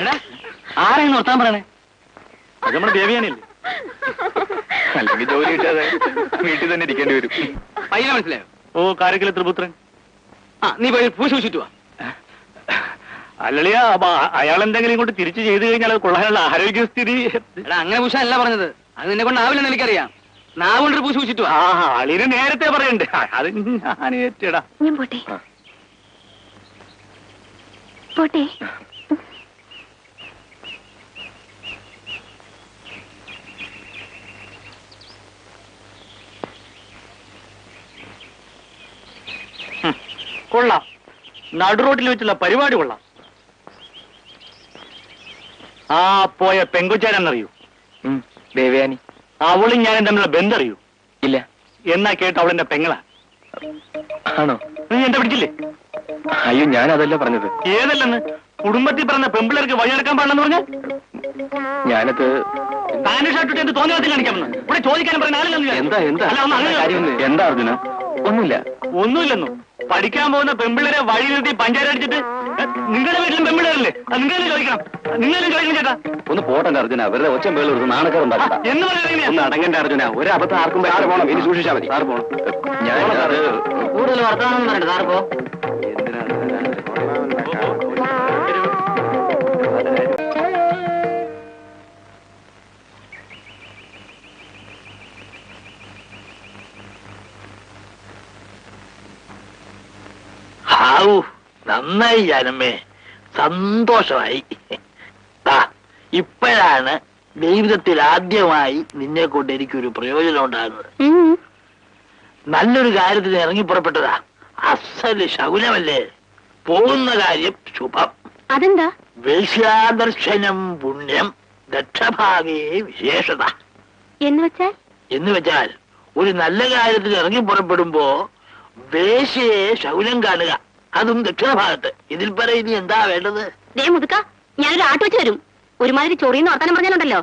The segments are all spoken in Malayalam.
എടാ ആരെയും നിർത്താൻ പറയണേ? അത് നമ്മുടെ ദേവിയാനല്ലേ? അല്ലെങ്കിൽ ജോലി കിട്ടാതെ വീട്ടിൽ തന്നെ ഇരിക്കേണ്ടി വരും. പയ്യനെ മനസ്സിലായോ? ഓ, കാരക്കലെ ത്രിപുത്രൻ. നീ പോയി പൂശ വെച്ചിട്ട് വാ. അല്ലളിയാ, അയാൾ എന്തെങ്കിലും ഇങ്ങോട്ട് തിരിച്ചു ചെയ്തു കഴിഞ്ഞാൽ അത് കൊള്ളാനുള്ള ആരോഗ്യസ്ഥിതി. എടാ അങ്ങനെ പൂശ അല്ല പറഞ്ഞത്, അത് നിന്നെ കൊണ്ടാവില്ലെന്ന് എനിക്കറിയാം. നാവുകൊണ്ടൊരു പൂശ വെച്ചിട്ട് വാ. ആളിന് നേരത്തെ പറയണ്ടേ? അത് ഞാൻ ഏറ്റടാ. ഞാൻ പോട്ടെ പോട്ടെ. കൊള്ളാം, നടുറോട്ടിൽ വെച്ചുള്ള പരിപാടി കൊള്ളാം. ആ പോയ പെങ്കൊച്ചാരെന്നറിയൂ? ദേവയാനി. അവളും ഞാനും തമ്മിലുള്ള ബന്ധറിയൂ? ഇല്ല. എന്നാ കേട്ട് അവളെന്റെ പെങ്ങളാ. ആണോ? നീ എന്റെ പിടിച്ചില്ലേ? അയ്യോ, ഞാൻ അതല്ല പറഞ്ഞത്. ഏതല്ലെന്ന്? കുടുംബത്തിൽ പറഞ്ഞ പെമ്പിളർക്ക് വഴിയെടുക്കാൻ പാടില്ലെന്ന് പറഞ്ഞ ഞാനത് പാന്റ് ഷർട്ട് എന്ത് തോന്നിയാൽ കാണിക്കാമെന്ന് ഇവിടെ ചോദിക്കാനും പറഞ്ഞ ആളില്ലെന്ന്. എന്താ എന്താ അർജുന? ഒന്നുമില്ല. ഒന്നുമില്ലെന്നു. പഠിക്കാൻ പോകുന്ന പെമ്പിള്ളേരെ വഴി നിർത്തി പഞ്ചായത്ത് അടിച്ചിട്ട് നിങ്ങളുടെ വീട്ടിലും പെമ്പിള്ളേരല്ലേ? നിങ്ങളെല്ലാം ചോദിക്കണം, നിങ്ങളെല്ലാം ചോദിക്കണം ചേട്ടാ. ഒന്ന് പോട്ടെ അർജുന, വെറുതെ ഒച്ച പേള് കൊടുത്ത് നാണക്കാരുണ്ടാക്കാം. എന്ന് പറയുന്നത് ഒന്ന് അടങ്ങന്റെ അർജുന, ഒരു അബദ്ധം ആർക്കും പോണം. ഇനി സൂക്ഷിച്ചാൽ മതി. സാറ് പോണം. ഞാൻ കൂടുതൽ വർത്തമാനം പറയണ്ട, സാറ് പോ. നന്നായി ജാനമ്മേ, സന്തോഷമായി. ഇപ്പോഴാണ് ജീവിതത്തിൽ ആദ്യമായി നിന്നെ കൊണ്ട് എനിക്കൊരു പ്രയോജനം ഉണ്ടാകുന്നത്. നല്ലൊരു കാര്യത്തിന് ഇറങ്ങി പുറപ്പെട്ടതാ. അസല് ശകുനമല്ലേ? പോകുന്ന കാര്യം ശുഭം. അതെന്താ? വേശ്യാദർശനം പുണ്യം ദക്ഷഭാഗേ വിശേഷത എന്ന് വെച്ചാൽ ഒരു നല്ല കാര്യത്തിന് ഇറങ്ങി പുറപ്പെടുമ്പോ വേശ്യയെ ശകുനം കാണുക, അതും ദക്ഷിണഭാഗത്ത്. ഇതിൽ പറയുന്ന എന്താ വേണ്ടത്? മുതുക്ക, ഞാനൊരു ആട്ട് വെച്ച് വരും. ഒരുമാതിരി ചൊറിയെന്ന് വർത്താനം പറഞ്ഞാലുണ്ടല്ലോ.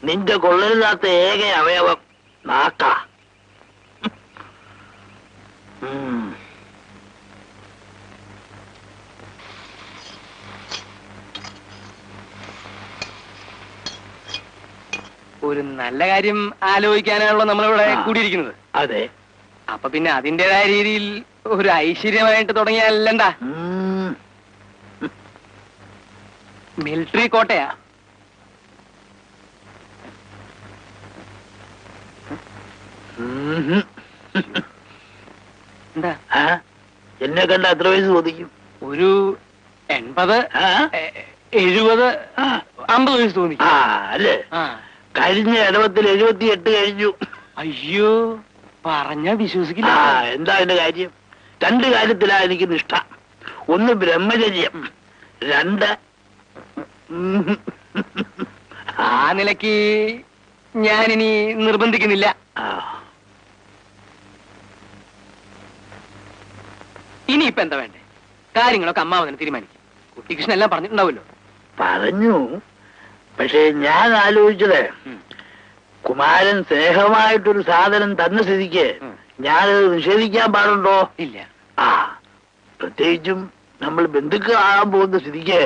നിന്റെ കൊള്ളരുതാത്ത ഏക അവയവം നാക്ക. ഒരു നല്ല കാര്യം ആലോചിക്കാനാണല്ലോ നമ്മളിവിടെ കൂടിയിരിക്കുന്നത്. അതെ. അപ്പൊ പിന്നെ അതിന്റേതായ രീതിയിൽ ഒരു ഐശ്വര്യമായിട്ട് തുടങ്ങിയാലെന്താ? മിലിറ്ററി കോട്ടയാ. എന്താ എന്നെ കണ്ട എത്ര വയസ്സ് ചോദിക്കും? ഒരു 80, 70, 50 വയസ്സ് തോന്നി. അല്ലേ? കഴിഞ്ഞ ഇടവത്തിൽ 78 കഴിഞ്ഞു. അയ്യോ, പറഞ്ഞ വിശ്വസിക്കില്ല. എന്താ എന്റെ കാര്യം? 2 കാര്യത്തിലാ എനിക്ക് നിഷ്ഠ. 1 ബ്രഹ്മചര്യം, 2 ആ നിലയ്ക്ക് ഞാനിനി നിർബന്ധിക്കുന്നില്ല. ഇനിയിപ്പോ എന്താ വേണ്ടേ? കാര്യങ്ങളൊക്കെ അമ്മാവൻ തന്നെ തീരുമാനിക്കും. കുട്ടികൃഷ്ണൻ എല്ലാം പറഞ്ഞിട്ടുണ്ടാവുമല്ലോ. പറഞ്ഞു. പക്ഷേ ഞാൻ ആലോചിച്ചത്, കുമാരൻ സ്നേഹമായിട്ടൊരു സാധനം തന്ന സ്ഥിതിക്ക് ഞാനത് നിഷേധിക്കാൻ പാടുണ്ടോ? ഇല്ല. പ്രത്യേകിച്ചും നമ്മൾ ബന്ധുക്കളാകാൻ പോകുന്ന സ്ഥിതിക്ക്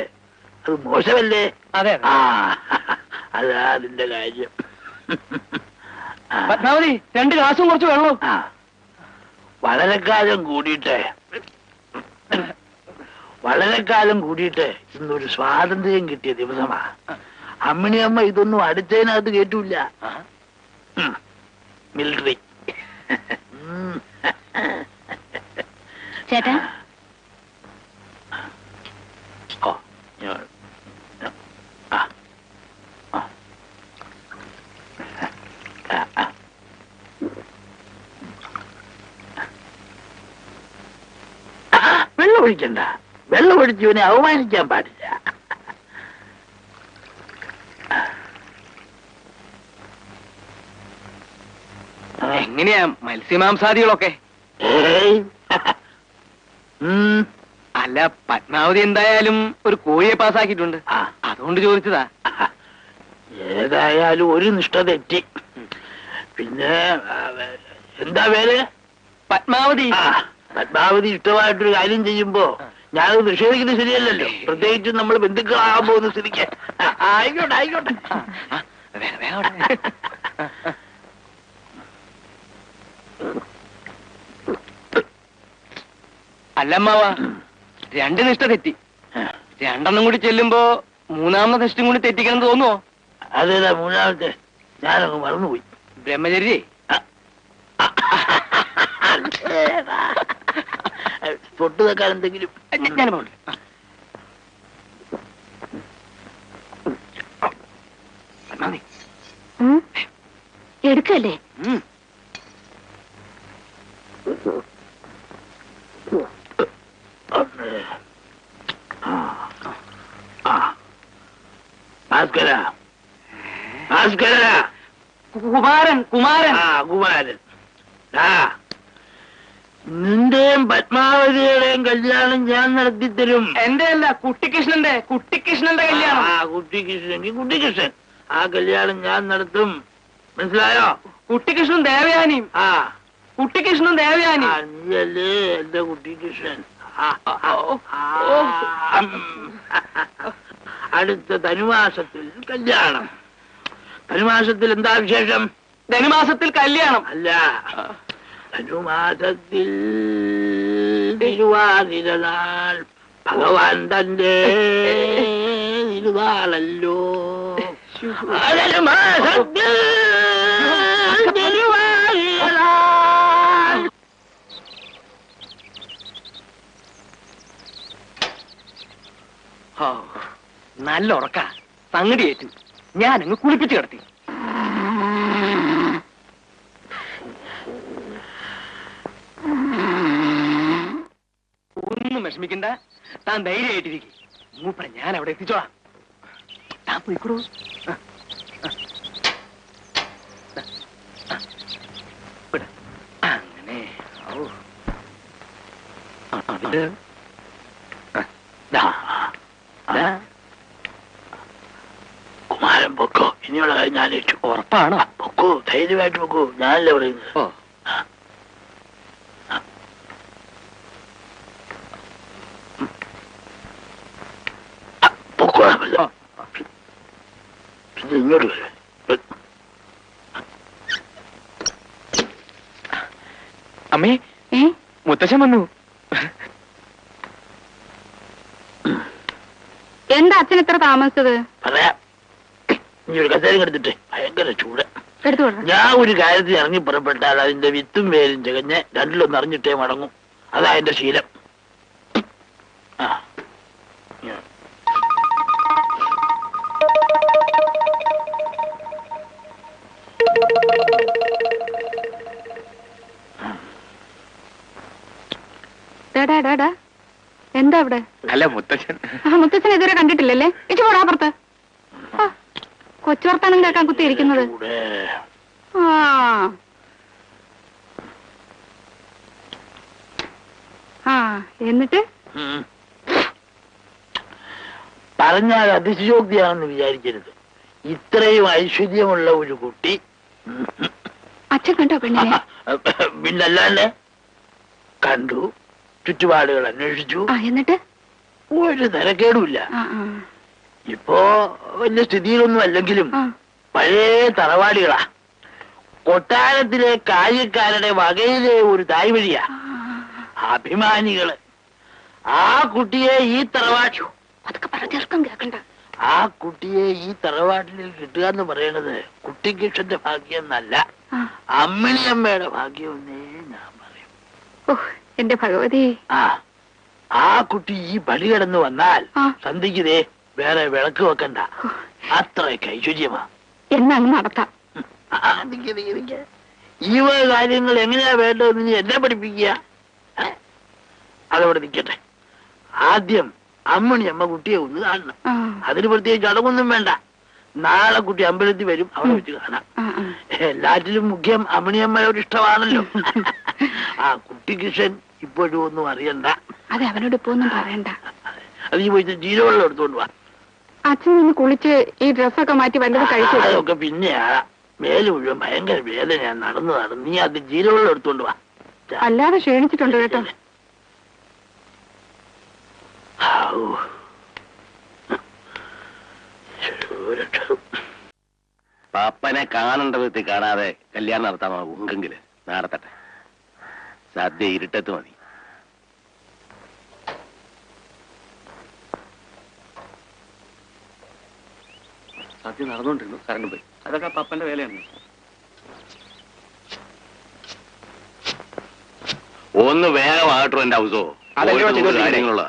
അത് മോശമല്ലേ? അതെ. അതാ അതിന്റെ കാര്യം. പത്മാവതി, 2 ഗ്ലാസും കുറച്ച് വെള്ളവും. വളരെ കാലം കൂടിയിട്ട് ഇന്നൊരു സ്വാതന്ത്ര്യം കിട്ടിയ ദിവസമാ. അമ്മിണിയമ്മ ഇതൊന്നും അടുത്തതിനകത്ത് കേറ്റൂല. മിലിറ്ററി. ചേട്ടാ, വെള്ളം ഒഴിക്കണ്ട. വെള്ളം ഒഴിച്ചവനെ അവമാനിക്കാൻ പാടില്ല. എങ്ങനെയാ മത്സ്യമാംസാദികളൊക്കെ? അല്ല, പത്മാവതി എന്തായാലും ഒരു കോഴിയെ പാസ്സാക്കിയിട്ടുണ്ട്. അതുകൊണ്ട് ചോദിച്ചതാ. ഏതായാലും ഒരു നിഷ്ഠ തെറ്റി. പിന്നെ എന്താ പേര്? പത്മാവതി. ആ, പത്മാവതി ഇഷ്ടമായിട്ടൊരു കാര്യം ചെയ്യുമ്പോ ഞാനത് നിഷേധിക്കുന്നത് ശരിയല്ലല്ലോ. പ്രത്യേകിച്ചും നമ്മൾ ബന്ധുക്കളാകാൻ പോകുന്ന സ്ഥിതിക്ക്. ആയിക്കോട്ടെ ആയിക്കോട്ടെ. അല്ലമ്മാവ, 2 നിഷ്ഠ തെറ്റി. 2 കൂടി ചെല്ലുമ്പോ 3ാമത്തെ നിഷ്ഠയും കൂടി തെറ്റിക്കണം തോന്നുവോ? അതേതാ 3ാമത്തെ? ഞാനങ്ങ് മറന്നുപോയി. ബ്രഹ്മചര്യ. തൊട്ട് വെക്കാൻ എന്തെങ്കിലും? ഞാൻ പോകട്ടെ. എടുക്കല്ലേ? ഭാസ്കര, ഭാസ്കര. കുമാരൻ, കുമാരൻ. ആ, കുമാരൻ. ആ, നിന്റെയും പത്മാവതിയുടെയും കല്യാണം ഞാൻ നടത്തിത്തരും. എന്റെ അല്ല, കുട്ടിക്കൃഷ്ണന്റെ. കുട്ടിക്കൃഷ്ണന്റെ കല്യാണം. ആ, കുട്ടിക്കൃഷ്ണൻ. കുട്ടിക്കൃഷ്ണൻ. ആ കല്യാണം ഞാൻ നടത്തും. മനസ്സിലായോ? കുട്ടിക്കൃഷ്ണൻ ദേവയാനിയും. ആ, കുട്ടിക്കൃഷ്ണൻ ദേവയാനി. നീയല്ലേ എന്റെ കുട്ടിക്കൃഷ്ണൻ. അടുത്ത ധനുമാസത്തിൽ കല്യാണം. ധനുമാസത്തിൽ എന്താ വിശേഷം? ധനുമാസത്തിൽ കല്യാണം. അല്ല, ധനുമാസത്തിൽ തിരുവാതിരനാൾ ഭഗവാൻ തന്റെ തിരുവാളല്ലോ. ധനുമാസത്തിൽ തിരുവാതിരനാൾ. നല്ല ഉറക്ക. സംഗതി ഏറ്റു. ഞാനങ്ങ് കുളിപ്പിച്ചു കിടത്തി. ഒന്നും വിഷമിക്കണ്ട. താൻ ധൈര്യമായിട്ടിരിക്കും. മൂപ്പരെ ഞാൻ അവിടെ എത്തിച്ചോളാം. താൻ പോയിക്കോളൂ. അങ്ങനെ. കുമാരൻ പൊക്കോ. ഇനിയുള്ള കാര്യം ഞാൻ ഏറ്റു. ഉറപ്പാണോ? പൊക്കോ, ധൈര്യമായിട്ട് പൊക്കോ. ഞാനല്ലേ പറയുന്നത്. ഓ, പൊക്കോ. പിന്നെ ഇങ്ങോട്ട് വരും. അമ്മേ, മുത്തശ്ശൻ വന്നു. എന്താ അച്ഛൻ ഇത്ര താമസിച്ചത്? പറയാം. ഇനി ഒരു കസേരം എടുത്തിട്ട് ഭയങ്കര ചൂട്. എടുത്തോളൂ. ഞാൻ ഒരു കാര്യത്തിൽ ഇറങ്ങി പുറപ്പെട്ടാൽ അതിന്റെ വിത്തും വേരും ചകഞ്ഞ് രണ്ടിലൊന്ന് അറിഞ്ഞിട്ടേ മടങ്ങും. അതാ എന്റെ ശീലം. ആ, എന്താ ഇവിടെ? അല്ല, മുത്തശ്ശൻ. മുത്തച്ഛൻ ഇതുവരെ കണ്ടിട്ടില്ലല്ലേ? ഇച്ചു പോടാ പുറത്ത്. കൊച്ചു വർത്താനം കേൾക്കാൻ കുത്തിയിരിക്കുന്നത്. ചൂട്. എന്നിട്ട് പറഞ്ഞാൽ അതിശയോക്തിയാണെന്ന് വിചാരിക്കരുത്. ഇത്രയും ഐശ്വര്യമുള്ള ഒരു കുട്ടി. അച്ഛൻ കണ്ടോ പെണ്ണിനെ? പിന്നല്ലാണ്ട് കണ്ടു. ചുറ്റുപാടുകൾ അന്വേഷിച്ചു. എന്നിട്ട് ഒരു തരക്കേടുമില്ല. ഇപ്പോ വലിയ സ്ഥിതിയിലൊന്നും അല്ലെങ്കിലും പഴയ തറവാടികളാ. കൊട്ടാരത്തിലെ കാര്യക്കാരുടെ വകയിലെ ഒരു തായ്വഴിയാ. അഭിമാനികള്. ആ കുട്ടിയെ ഈ തറവാട്ടു അതൊക്കെ പറഞ്ഞേർക്കം കേൾക്കണ്ട. ആ കുട്ടിയെ ഈ തറവാട്ടിൽ കിട്ടുക എന്ന് പറയണത് കുട്ടിക്കൃഷ്ണന്റെ ഭാഗ്യം എന്നല്ല, അമ്മിണിയമ്മയുടെ ഭാഗ്യം എന്നേ ഞാൻ പറയും. എന്റെ ഭഗവതി. ആ കുട്ടി ഈ പടി കടന്നു വന്നാൽ സന്ധിക്കുന്നേ വേറെ വിളക്ക് വെക്കണ്ട. അത്രയ്ക്ക് ഐശ്വര്യമാ. എന്നങ്ങ് നടത്താം. ഈ വക കാര്യങ്ങൾ എങ്ങനെയാ വേണ്ടതെന്ന് നീ എന്നെ പഠിപ്പിക്കുക. അതവിടെ നിൽക്കട്ടെ. ആദ്യം അമ്മണിയമ്മ കുട്ടിയെ ഒന്ന് കാണണം. അതിന് പ്രത്യേകിച്ച് അടങ്ങൊന്നും വേണ്ട. നാളെ കുട്ടി അമ്പലത്തിൽ വരും, അവിടെ വെച്ച് കാണാം. എല്ലാറ്റിലും മുഖ്യം അമ്മണിയമ്മയോട് ഇഷ്ടമാണല്ലോ. ആ കുട്ടിക്കൃഷ്ണൻ ഇപ്പോഴും ഒന്നും അറിയണ്ട. അതെ, അവനോട് ഇപ്പൊ ഒന്നും പറയണ്ട. അത് ഈ പോയിട്ട് ജീരവെള്ളം എടുത്തോണ്ട് വാ. അച്ഛൻ നിന്ന് കുളിച്ച് ഈ ഡ്രസ്സൊക്കെ മാറ്റി വല്ലതും കഴിച്ചു. അതൊക്കെ പിന്നെയാ. മേല് മുഴുവൻ ഭയങ്കര വേദനയാണ്. നടന്നു നീ അത് ജീരവെള്ളം എടുത്തോണ്ട് വാ. അല്ലാതെ ക്ഷീണിച്ചിട്ടുണ്ട് കേട്ടോ. പാപ്പനെ കാണേണ്ട വിധത്തിൽ കാണാതെ കല്യാണം നടത്താമെങ്കില് നടത്തട്ടെ. സദ്യ ഇരുട്ടത്ത് മതി. സദ്യ നടന്നുകൊണ്ടിരുന്നു, കറണ്ട് പോയി. അതൊക്കെ പപ്പന്റെ വേലയാണ്. ഒന്ന് വേഗമാകട്ടോ എന്റെ ഹൗസോ. കാര്യങ്ങളുള്ള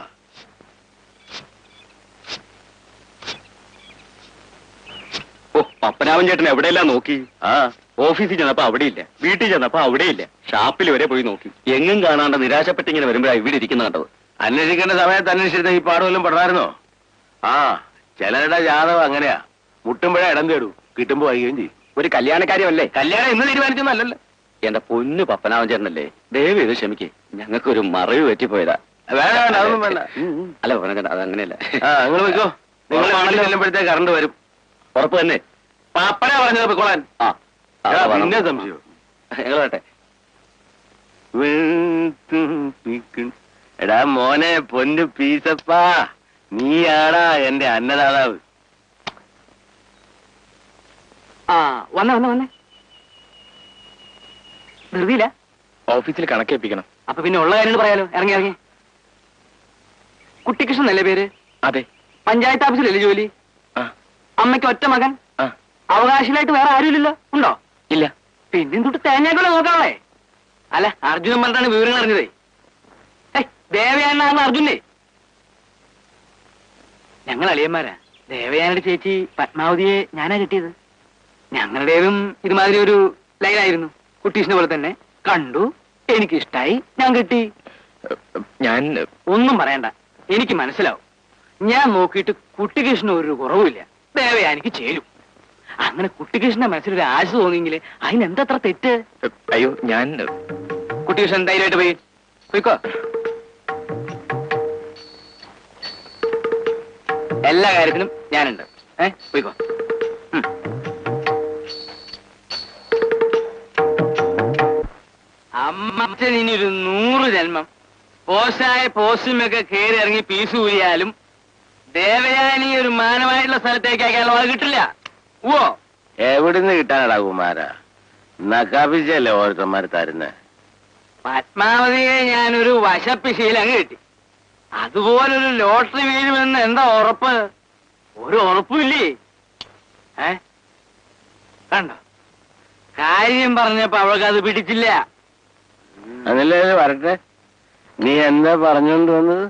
ഓ, പപ്പനാവൻ ചേട്ടൻ എവിടെയെല്ലാം നോക്കി. ഓഫീസിൽ ചെന്നപ്പോ അവിടെയില്ല, വീട്ടിൽ ചെന്നപ്പോ അവിടെയില്ല, ഷാപ്പിൽ വരെ പോയി നോക്കി. എങ്ങും കാണാണ്ട് നിരാശപ്പെട്ടിങ്ങനെ വരുമ്പോഴാണ് ഇവിടെ ഇരിക്കുന്ന കണ്ടത്. അന്വേഷിക്കേണ്ട സമയത്ത് അന്വേഷിച്ചിരുന്ന ഈ പാടുവല്ലും പെടായിരുന്നോ? ചിലരുടെ ജാതകം അങ്ങനെയാ. മുട്ടുമ്പോഴേ ഇടം തേടൂ, കിട്ടുമ്പോ വൈകുകയും ചെയ്യും. ഒരു കല്യാണക്കാര്യമല്ലേ? കല്യാണം ഇന്ന് തീരുമാനിച്ചൊന്നല്ലല്ലോ. എന്റെ പൊന്നു പപ്പനാവൻ ചേട്ടനല്ലേ, ദയവ് ഇത് ക്ഷമിക്കേ. ഞങ്ങൾക്കൊരു മറവ് പറ്റിപ്പോയതാ. വേണ്ട വേണ്ട, അതൊന്നും വേണ്ട. അല്ല പപ്പന ചേട്ടാ, അതങ്ങനെയല്ല. നിങ്ങൾ വെക്കോ. നിങ്ങൾ ആളിൽ ചെല്ലുമ്പോഴത്തേക്ക് കറണ്ട് വരും. ഉറപ്പ് തന്നെ? പാപ്പനെ പറഞ്ഞത് പൊക്കോളാൻ. പിന്നെ സംശയം. ഞങ്ങൾ വേട്ടെ. എടാ മോനെ, പൊന്നു പീസപ്പാ, നീയാടാ എന്റെ അന്നദാതാവ്. വന്നേ ധൃതിയില്ല. ഓഫീസിൽ കണക്കേൽപ്പിക്കണം. അപ്പൊ പിന്നെ ഉള്ള കാര്യം പറയാലോ. ഇറങ്ങി. കുട്ടിക്കൃഷ്ണൻ എന്നല്ലേ പേര്? അതെ. പഞ്ചായത്ത് ഓഫീസിലല്ലേ ജോലി? അമ്മയ്ക്ക് ഒറ്റ മകൻ. അവകാശികളായിട്ട് വേറെ ആരുമില്ലല്ലോ? ഉണ്ടോ? ഇല്ല. പിന്നെ തൊട്ട് തേങ്ങാക്കുള്ള നോക്കാളേ. അല്ല, അർജുനൻ പറഞ്ഞാണ് വിവരങ്ങൾ അറിഞ്ഞതേ. ദേവയാനാണ് അർജുനെ. ഞങ്ങൾ അളിയന്മാരാ. ദേവയാനയുടെ ചേച്ചി പത്മാവതിയെ ഞാനാ കിട്ടിയത്. ഞങ്ങളുടേതും ഇതുമാതിരി ഒരു ലൈനായിരുന്നു. കുട്ടീഷിനെ പോലെ തന്നെ. കണ്ടു, എനിക്കിഷ്ടായി, ഞാൻ കിട്ടി. ഞാൻ ഒന്നും പറയണ്ട, എനിക്ക് മനസ്സിലാവും. ഞാൻ നോക്കിയിട്ട് കുട്ടികൃഷ്ണൻ ഒരു കുറവുമില്ല. ദേവയാനിക്ക് ചേരും. അങ്ങനെ കുട്ടികൃഷ്ണന്റെ മനസ്സിലൊരു ആശ തോന്നിയെങ്കിൽ അതിനെന്തത്ര തെറ്റ്? അയ്യോ, ഞാൻ കുട്ടികൃഷ്ണൻ ധൈര്യമായിട്ട് പോയിക്കോ. എല്ലാ കാര്യത്തിനും ഞാനുണ്ട്. പോയിക്കോ. അമ്മച്ചൻ ഇനി ഒരു 100 ജന്മം പോസ്റ്റായ പോസ്റ്റുമൊക്കെ കയറി ഇറങ്ങി പീസ് കൂലിയാലും ദേവയാനി ഒരു മാനമായിട്ടുള്ള സ്ഥലത്തേക്ക് അയക്കാനുള്ള അത് കിട്ടില്ല. ഓ, എവിടുന്ന് കിട്ടാനടാ കുമാര? നക്കാപ്പിച്ചല്ലേ ഓരോരുത്തന്മാര് തരുന്നേ. പത്മാവതിയെ ഞാനൊരു വശപ്പിശയിൽ അങ്ങ് കിട്ടി. അതുപോലൊരു ലോട്ടറി വീഴുമെന്ന് എന്താ ഉറപ്പ്? ഒരു ഉറപ്പുമില്ലേ? കണ്ടോ, കാര്യം പറഞ്ഞപ്പോ അവൾക്കത് പിടിച്ചില്ല. അതല്ലേ വരട്ടെ. നീ എന്താ പറഞ്ഞോണ്ട് വന്നത്?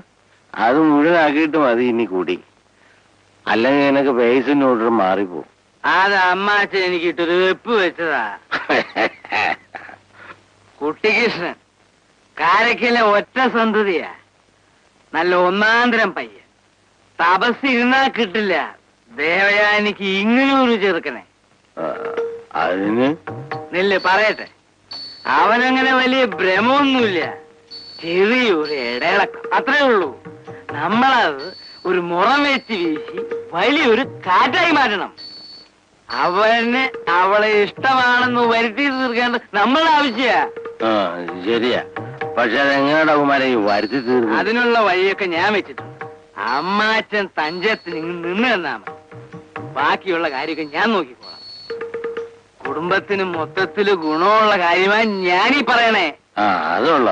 അത് മുഴുവനാക്കിയിട്ട് മതി ഇനി കൂടി. അല്ലെങ്കിൽ നിനക്ക് പേസിന് ഓർഡർ മാറിപ്പോ. അത് അമ്മാച്ചൻ എനിക്ക് ഇട്ടൊരു വെപ്പ് വെച്ചതാ. കുട്ടികൃഷ്ണൻ കാരക്കയിലെ ഒറ്റ സന്തതിയാ. നല്ല ഒന്നാന്തരം പയ്യൻ. തപസ്സിരുന്നാ കിട്ടില്ല ദേവയാനിക്ക് ഇങ്ങനൊരു ചെറുക്കനെ. അതിന് നെല്ല് പറയട്ടെ, അവനങ്ങനെ വലിയ ഭ്രമമൊന്നുമില്ല. ചെറിയൊരു ഇടയിളക്കം, അത്രേ ഉള്ളൂ. നമ്മളത് ഒരു മുറം വെച്ച് വീശി വലിയൊരു കാറ്റായി മാറ്റണം. അവന് അവളെ ഇഷ്ടമാണെന്ന് വരുത്തി തീർക്കേണ്ടത് നമ്മളുടെ ആവശ്യ. ശരിയാ. പക്ഷെ അതെങ്ങനെയാ കുമാര ഈ വരുത്തി തീർന്നു? അതിനുള്ള വഴിയൊക്കെ ഞാൻ വെച്ചിട്ടുണ്ട്. അമ്മാച്ചൻ തഞ്ചത്തിന് നിന്ന് തന്നാ മതി. ബാക്കിയുള്ള കാര്യമൊക്കെ ഞാൻ നോക്കിക്കോളാം. കുടുംബത്തിന് മൊത്തത്തില് ഗുണമുള്ള കാര്യമാണ് ഞാനീ പറയണേ. അതുള്ള